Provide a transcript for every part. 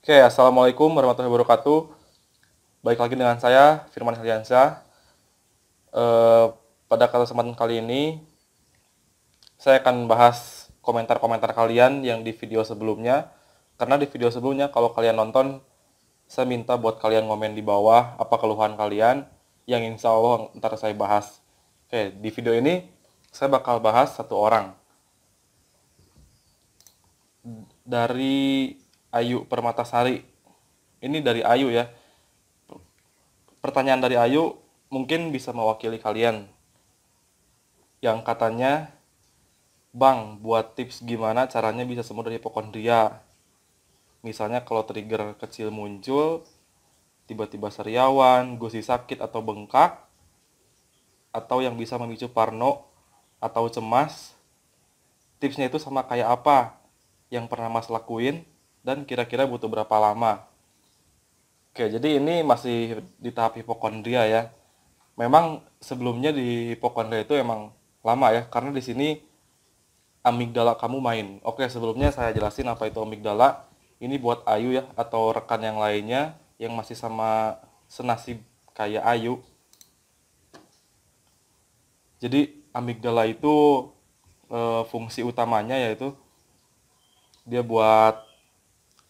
Oke, Assalamualaikum warahmatullahi wabarakatuh. Baik lagi dengan saya, Firman Hilyansyah. Eh, Pada kesempatan kali ini, saya akan bahas komentar-komentar kalian yang di video sebelumnya. Karena di video sebelumnya, kalau kalian nonton, saya minta buat kalian komen di bawah apa keluhan kalian, yang insya Allah ntar saya bahas. Oke, di video ini, saya bakal bahas satu orang. Dari Ayu Permatasari. Ini dari Ayu ya. Pertanyaan dari Ayu mungkin bisa mewakili kalian, yang katanya, "Bang, buat tips gimana caranya bisa sembuh dari hipokondria. Misalnya kalau trigger kecil muncul, tiba-tiba sariawan, gusi sakit atau bengkak, atau yang bisa memicu parno atau cemas. Tipsnya itu sama kayak apa yang pernah Mas lakuin dan kira-kira butuh berapa lama?" Oke, jadi ini masih di tahap hipokondria ya. Memang sebelumnya di hipokondria itu emang lama ya, karena di sini amigdala kamu main. Oke, sebelumnya saya jelasin apa itu amigdala. Ini buat Ayu ya, atau rekan yang lainnya yang masih sama senasib kayak Ayu. Jadi amigdala itu fungsi utamanya yaitu dia buat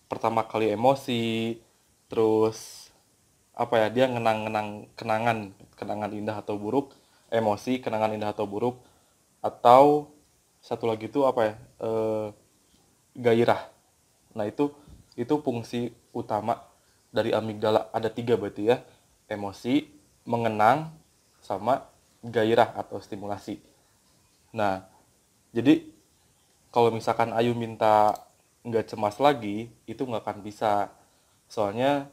pertama kali emosi, terus apa ya, dia ngenang-ngenang kenangan indah atau buruk, emosi, kenangan indah atau buruk, atau satu lagi itu apa ya, gairah. Nah, itu fungsi utama dari amigdala. Ada tiga berarti ya: emosi, mengenang, sama gairah atau stimulasi. Nah, jadi kalau misalkan Ayu minta nggak cemas lagi, itu nggak akan bisa. Soalnya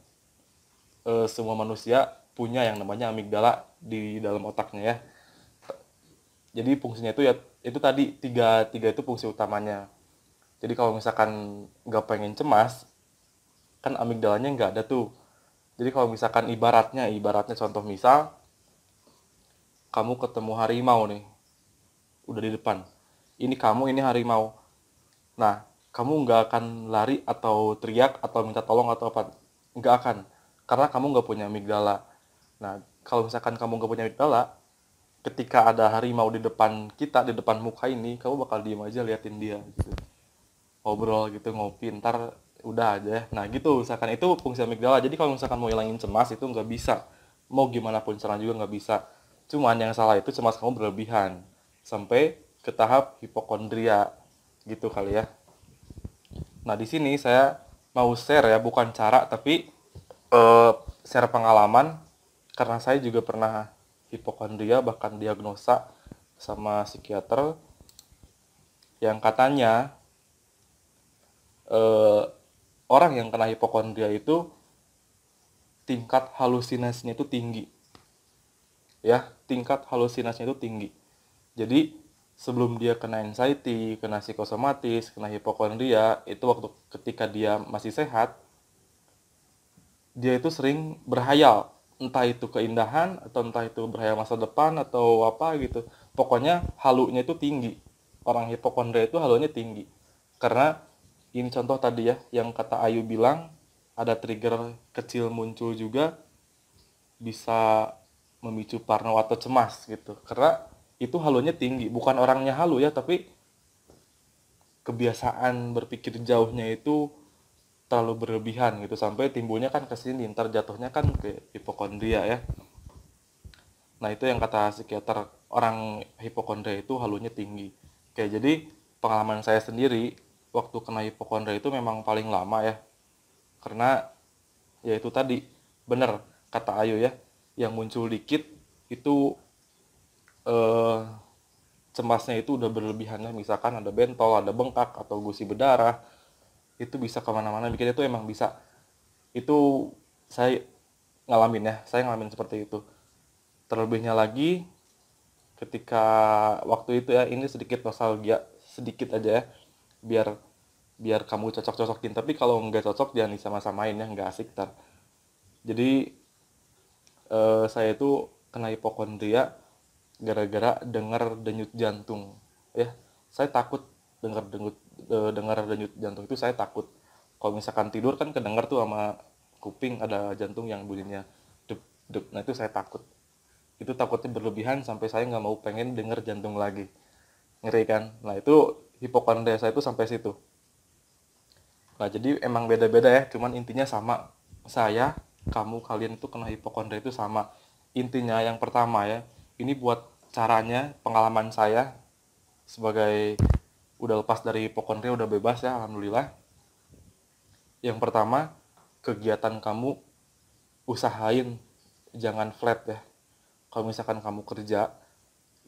semua manusia punya yang namanya amigdala di dalam otaknya ya. Jadi fungsinya itu ya itu tadi, tiga tiga itu fungsi utamanya. Jadi kalau misalkan nggak pengen cemas, kan amigdalanya nggak ada tuh. Jadi kalau misalkan ibaratnya contoh misal, kamu ketemu harimau nih, udah di depan. Ini harimau. Nah, kamu nggak akan lari atau teriak atau minta tolong atau apa. Nggak akan. Karena kamu nggak punya amigdala. Nah, kalau misalkan kamu nggak punya amigdala, ketika ada harimau di depan kita, di depan muka ini, kamu bakal diem aja liatin dia gitu. Ngobrol gitu, ngopi, ntar udah aja. Nah gitu, misalkan itu fungsi amigdala. Jadi kalau misalkan mau hilangin cemas itu nggak bisa, mau gimana pun caranya juga nggak bisa. Cuman yang salah itu cemas kamu berlebihan sampai ke tahap hipokondria gitu kali ya. Nah di sini saya mau share ya, bukan cara tapi eh, share pengalaman, karena saya juga pernah hipokondria, bahkan diagnosa sama psikiater, yang katanya eh, orang yang kena hipokondria itu tingkat halusinasinya itu tinggi. Ya, tingkat halusinasinya itu tinggi. Jadi sebelum dia kena anxiety, kena psikosomatis, kena hipokondria, itu waktu ketika dia masih sehat, dia itu sering berhayal, entah itu keindahan atau entah itu berhayal masa depan atau apa gitu. Pokoknya halunya itu tinggi. Orang hipokondria itu halunya tinggi. Karena ini contoh tadi ya, yang kata Ayu bilang, ada trigger kecil muncul juga bisa memicu parno atau cemas gitu. Karena itu halunya tinggi, bukan orangnya halu ya, tapi kebiasaan berpikir jauhnya itu terlalu berlebihan gitu, sampai timbulnya kan ke sini, ntar jatuhnya kan ke hipokondria ya. Nah, itu yang kata psikiater, orang hipokondria itu halunya tinggi. Oke, jadi pengalaman saya sendiri waktu kena hipokondria itu memang paling lama ya. Karena ya itu tadi, bener kata Ayu ya, yang muncul dikit itu eh, cemasnya itu udah berlebihannya. Misalkan ada bentol, ada bengkak atau gusi berdarah, itu bisa kemana-mana, bikin itu emang bisa. Itu saya ngalamin seperti itu. Terlebihnya lagi ketika waktu itu ya, ini sedikit nostalgia sedikit aja ya, biar biar kamu cocok-cocokin, tapi kalau nggak cocok jangan disama-samain ya, nggak asik tar. Jadi saya itu kena hipokondria gara-gara dengar denyut jantung ya. Saya takut dengar denyut jantung itu, saya takut. Kalau misalkan tidur kan kedengar tuh sama kuping ada jantung yang bunyinya dep dep. Nah itu saya takut. Itu takutnya berlebihan sampai saya nggak mau pengen denger jantung lagi. Ngeri kan? Nah itu hipokondria saya itu sampai situ. Nah jadi emang beda-beda ya, cuman intinya sama. Saya, kamu, kalian itu kena hipokondria itu sama. Intinya yang pertama ya, ini buat caranya, pengalaman saya sebagai udah lepas dari hipokondria, udah bebas ya, alhamdulillah. Yang pertama, kegiatan kamu usahain jangan flat ya. Kalau misalkan kamu kerja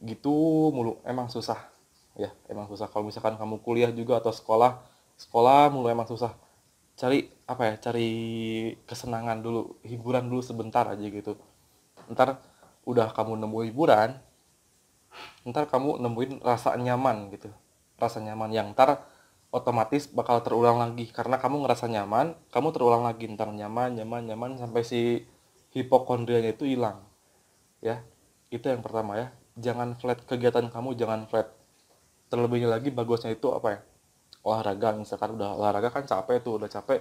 gitu mulu, emang susah ya, emang susah. Kalau misalkan kamu kuliah juga atau sekolah, sekolah mulu emang susah. Cari apa ya, cari kesenangan dulu, hiburan dulu sebentar aja gitu. Ntar udah kamu nemu hiburan, ntar kamu nemuin rasa nyaman gitu, rasa nyaman yang ntar otomatis bakal terulang lagi karena kamu ngerasa nyaman, kamu terulang lagi, ntar nyaman nyaman nyaman sampai si hipokondrianya itu hilang ya. Itu yang pertama ya, jangan flat, kegiatan kamu jangan flat. Terlebihnya lagi bagusnya itu apa ya, olahraga. Misalkan udah olahraga kan capek tuh, udah capek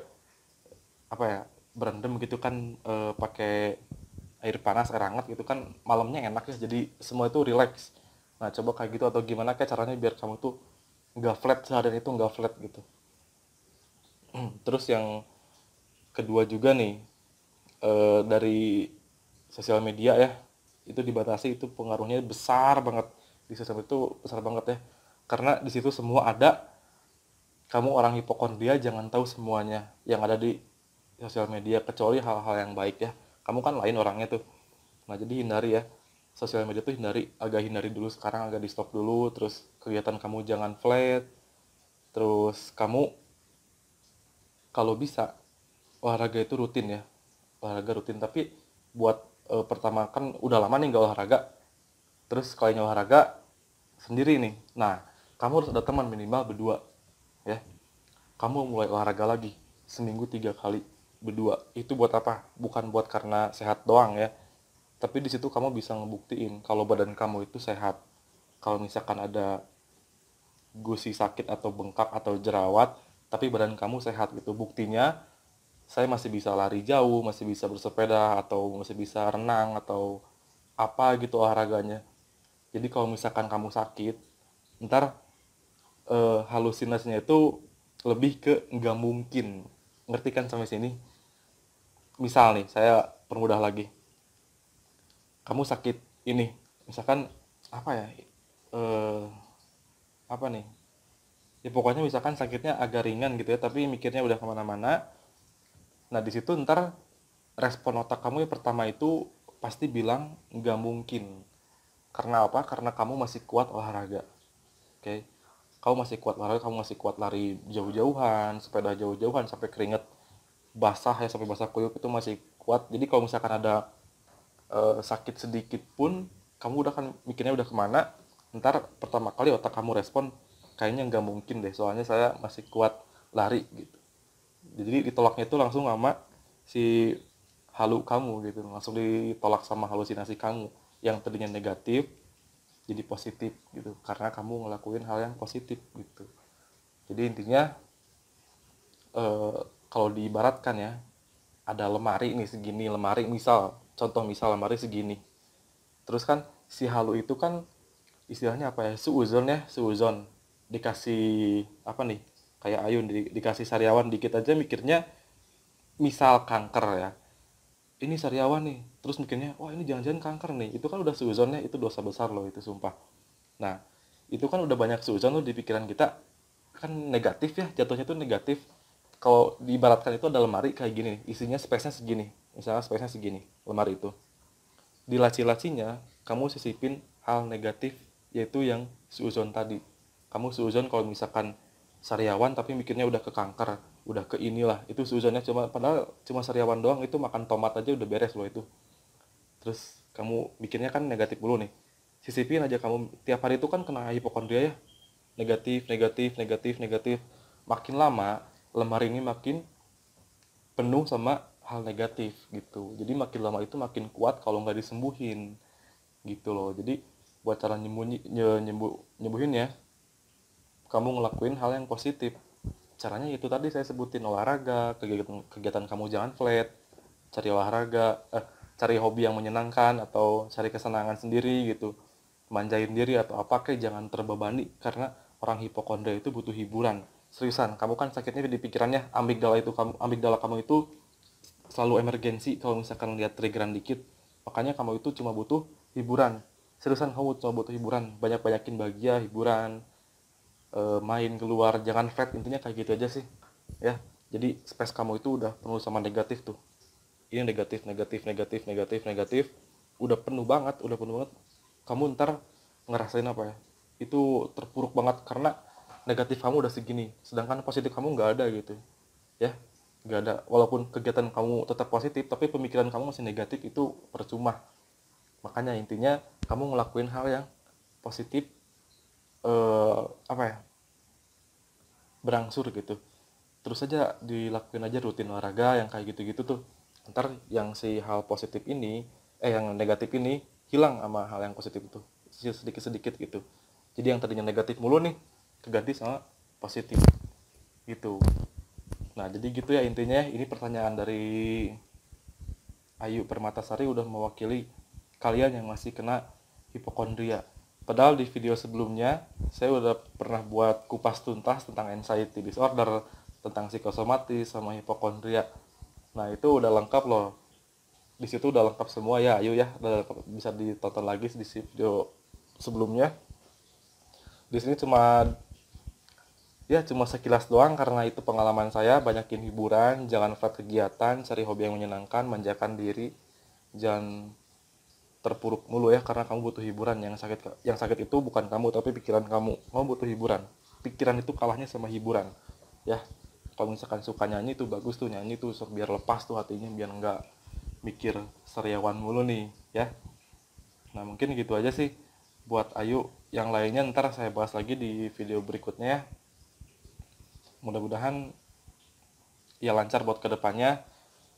apa ya, berendam gitu kan, pakai air panas air hangat gitu kan, malamnya enak ya, jadi semua itu relax. Nah coba kayak gitu, atau gimana kayak caranya biar kamu tuh nggak flat, seharian itu nggak flat gitu. Terus yang kedua juga nih, dari sosial media ya, itu dibatasi, itu pengaruhnya besar banget. Di sosial media itu besar banget ya, karena di situ semua ada. Kamu orang hipokondria jangan tahu semuanya yang ada di sosial media kecuali hal-hal yang baik ya. Kamu kan lain orangnya tuh. Nah jadi hindari ya, sosial media tuh hindari, agak hindari dulu sekarang, agak di stop dulu. Terus kegiatan kamu jangan flat. Terus kamu kalau bisa olahraga itu rutin ya, olahraga rutin. Tapi buat pertama kan udah lama nih nggak olahraga, terus sekalinya olahraga sendiri nih. Nah kamu harus ada teman minimal berdua ya. Kamu mulai olahraga lagi seminggu 3 kali berdua. Itu buat apa? Bukan buat karena sehat doang ya, tapi di situ kamu bisa ngebuktiin kalau badan kamu itu sehat. Kalau misalkan ada gusi sakit atau bengkak atau jerawat, tapi badan kamu sehat gitu. Buktinya saya masih bisa lari jauh, masih bisa bersepeda, atau masih bisa renang, atau apa gitu olahraganya. Jadi kalau misalkan kamu sakit, ntar halusinasinya itu lebih ke nggak mungkin. Ngerti kan sampai sini? Misal nih, saya permudah lagi. Kamu sakit ini, misalkan apa ya? Eh, apa nih? Ya pokoknya misalkan sakitnya agak ringan gitu ya, tapi mikirnya udah kemana-mana. Nah di situ ntar respon otak kamu yang pertama itu pasti bilang nggak mungkin. Karena apa? Karena kamu masih kuat olahraga. Oke, kamu masih kuat olahraga, kamu masih kuat lari jauh-jauhan, sepeda jauh-jauhan sampai keringet basah ya, sampai basah kuyup, itu masih kuat. Jadi kalau misalkan ada sakit sedikit pun, kamu udah kan mikirnya udah kemana, ntar pertama kali otak kamu respon kayaknya nggak mungkin deh, soalnya saya masih kuat lari gitu. Jadi ditolaknya itu langsung sama si halu kamu gitu, langsung ditolak sama halusinasi kamu yang tadinya negatif jadi positif gitu, karena kamu ngelakuin hal yang positif gitu. Jadi intinya, eh, kalau diibaratkan ya, ada lemari nih segini, lemari misal, contoh misal lemari segini. Terus kan si halu itu kan istilahnya apa ya, suuzon ya, suuzon. Dikasih apa nih, kayak ayun, dikasih sariawan dikit aja mikirnya misal kanker ya. Ini sariawan nih, terus mikirnya wah ini jangan-jangan kanker nih. Itu kan udah suuzonnya, itu dosa besar loh itu, sumpah. Nah itu kan udah banyak suuzon loh di pikiran kita, kan negatif ya, jatuhnya tuh negatif. Kalau diibaratkan itu ada lemari kayak gini nih, isinya space-nya segini, misalnya space-nya segini lemari itu. Di laci-lacinya kamu sisipin hal negatif, yaitu yang suuzon tadi. Kamu suuzon kalau misalkan sariawan tapi mikirnya udah ke kanker, udah ke inilah, itu suuzonnya cuma, padahal cuma sariawan doang, itu makan tomat aja udah beres loh itu. Terus kamu mikirnya kan negatif dulu nih, sisipin aja. Kamu tiap hari itu kan kena hipokondria ya, negatif negatif negatif negatif. Makin lama lemari ini makin penuh sama hal negatif gitu, jadi makin lama itu makin kuat kalau nggak disembuhin gitu loh. Jadi buat cara nyembuhin ya, kamu ngelakuin hal yang positif. Caranya itu tadi saya sebutin, olahraga, kegiatan kamu jangan flat, cari olahraga, cari hobi yang menyenangkan atau cari kesenangan sendiri gitu, manjain diri atau apa, kayak jangan terbebani, karena orang hipokondria itu butuh hiburan. Seriusan, kamu kan sakitnya di pikirannya, amigdala kamu itu selalu emergensi kalau misalkan lihat triggeran dikit, makanya kamu itu cuma butuh hiburan. Seriusan, kamu cuma butuh hiburan, banyakin bahagia, hiburan, main keluar, jangan flat, intinya kayak gitu aja sih ya. Jadi space kamu itu udah penuh sama negatif tuh, ini negatif negatif negatif negatif negatif, udah penuh banget, kamu ntar ngerasain apa ya, itu terpuruk banget karena negatif kamu udah segini sedangkan positif kamu nggak ada gitu ya, nggak ada. Walaupun kegiatan kamu tetap positif tapi pemikiran kamu masih negatif, itu percuma. Makanya intinya kamu ngelakuin hal yang positif, apa ya, berangsur gitu, terus aja dilakuin aja rutin olahraga yang kayak gitu-gitu tuh, ntar yang si hal positif ini, yang negatif ini hilang sama hal yang positif itu sedikit-sedikit gitu. Jadi yang tadinya negatif mulu nih keganti sama positif gitu. Nah jadi gitu ya intinya, ini pertanyaan dari Ayu Permatasari udah mewakili kalian yang masih kena hipokondria. Padahal di video sebelumnya saya udah pernah buat kupas tuntas tentang anxiety disorder, tentang psikosomatis sama hipokondria. Nah itu udah lengkap loh. Di situ udah lengkap semua ya, Ayu ya. Udah bisa ditonton lagi di video sebelumnya. Di sini cuma sekilas doang karena itu pengalaman saya. Banyakin hiburan, jangan flat kegiatan, cari hobi yang menyenangkan, manjakan diri, jangan terpuruk mulu ya karena kamu butuh hiburan. Yang sakit itu bukan kamu tapi pikiran kamu butuh hiburan. Pikiran itu kalahnya sama hiburan ya. Kalau misalkan suka nyanyi tuh bagus tuh, nyanyi tuh biar lepas tuh hatinya, biar nggak mikir sariawan mulu nih ya. Nah mungkin gitu aja sih buat Ayu, yang lainnya ntar saya bahas lagi di video berikutnya ya. Mudah-mudahan ya lancar buat kedepannya,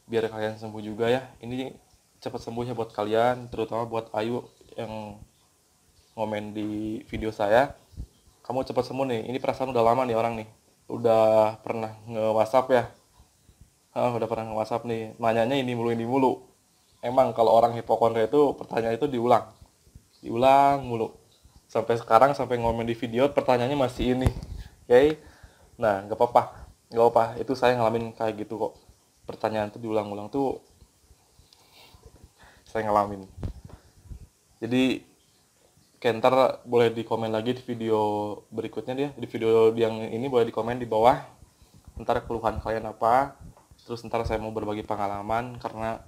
biar kalian sembuh juga ya. Ini cepat sembuh ya buat kalian, terutama buat Ayu yang ngomen di video saya. Kamu cepat sembuh nih, ini perasaan udah lama nih orang nih, udah pernah nge-WhatsApp ya. Udah pernah nge-WhatsApp nih, nanyanya ini mulu. Emang kalau orang hipokondria itu pertanyaan itu diulang mulu. Sampai sekarang, sampai ngomen di video, pertanyaannya masih ini. Oke. Nah, nggak apa-apa, itu saya ngalamin kayak gitu kok. Pertanyaan itu diulang-ulang tuh saya ngalamin. Jadi Kentar boleh dikomen lagi di video berikutnya dia. Di video yang ini boleh dikomen di bawah. Ntar keluhan kalian apa. Terus ntar saya mau berbagi pengalaman, karena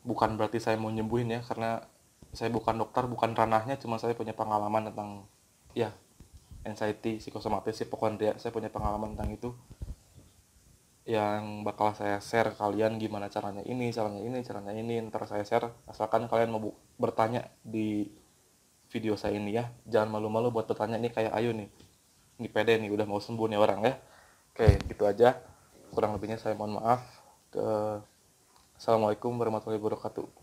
bukan berarti saya mau nyembuhin ya, karena saya bukan dokter, bukan ranahnya, cuma saya punya pengalaman tentang ya anxiety, psikosomatis, hipokondria. Saya punya pengalaman tentang itu yang bakal saya share ke kalian, gimana caranya ini, ntar saya share, asalkan kalian mau bertanya di video saya ini ya. Jangan malu-malu buat bertanya nih kayak Ayu nih. Ini pede nih, udah mau sembuh nih orang ya. Oke, gitu aja. Kurang lebihnya saya mohon maaf. Assalamualaikum warahmatullahi wabarakatuh.